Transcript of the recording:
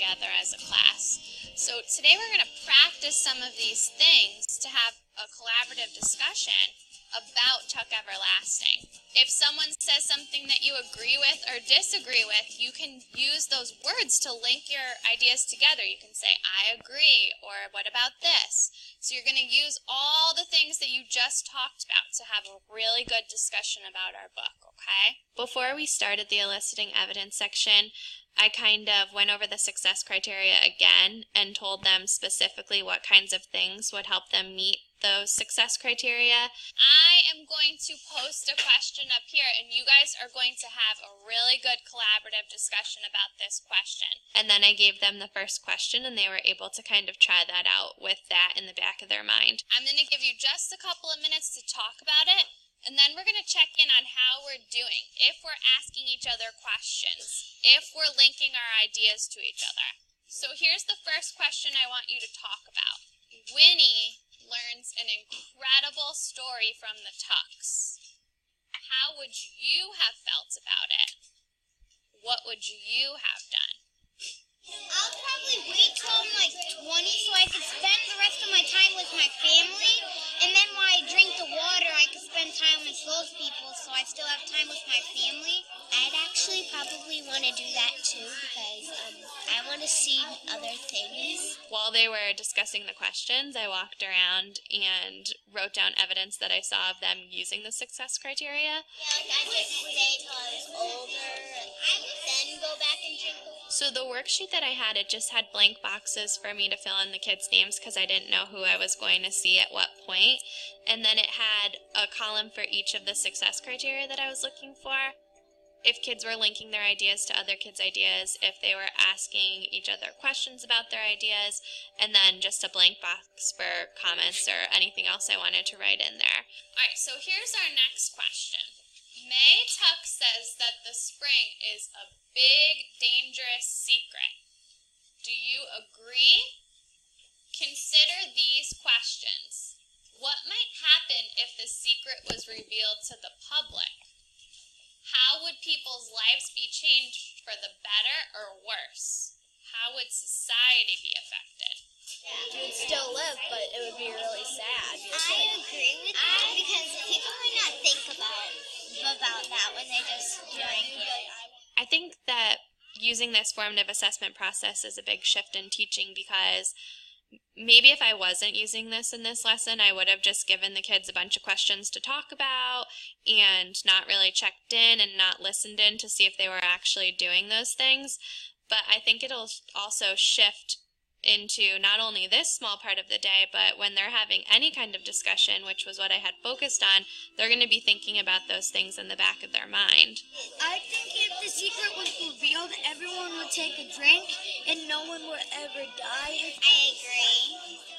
together as a class. So today we're going to practice some of these things to have a collaborative discussion about Chuck Everlasting. If someone says something that you agree with or disagree with, you can use those words to link your ideas together. You can say, I agree, or what about this? So you're going to use all the things that you just talked about to have a really good discussion about our book, okay? Before we started the eliciting evidence section, I kind of went over the success criteria again and told them specifically what kinds of things would help them meet those success criteria. I am going to post a question up here, and you guys are going to have a really good collaborative discussion about this question. And then I gave them the first question, and they were able to kind of try that out with that in the back of their mind. I'm going to give you just a couple of minutes to talk about it, and then we're going to check in on how we're doing, if we're asking each other questions, if we're linking our ideas to each other. So here's the first question I want you to talk about. Winnie learns an incredible story from the Tucks. How would you have felt about it? What would you have done? I'll probably wait till I'm like 20 so I can spend the rest of my time with my family. And then while I drink the water, I can spend time with those people so I still have time with my family. I'd actually probably want to do that too because I want to see other things. While they were discussing the questions, I walked around and wrote down evidence that I saw of them using the success criteria. Yeah, like I just stay till I was older and then go back and drink the water. So the worksheet that I had, it just had blank boxes for me to fill in the kids' names because I didn't know who I was going to see at what point. And then it had a column for each of the success criteria that I was looking for. If kids were linking their ideas to other kids' ideas, if they were asking each other questions about their ideas, and then just a blank box for comments or anything else I wanted to write in there. All right, so here's our next question. May Tuck says that the spring is a big, dangerous secret. Do you agree? Consider these questions. What might happen if the secret was revealed to the public? How would people's lives be changed for the better or worse? How would society be affected? You would still live, but it would be really sad. I agree with that because people might not think about that when they just drink it. I think that using this formative assessment process is a big shift in teaching because maybe if I wasn't using this in this lesson, I would have just given the kids a bunch of questions to talk about and not really checked in and not listened in to see if they were actually doing those things. But I think it'll also shift into not only this small part of the day, but when they're having any kind of discussion, which was what I had focused on, they're going to be thinking about those things in the back of their mind. I think if the secret was revealed, everyone would take a drink and no one would ever die. I agree.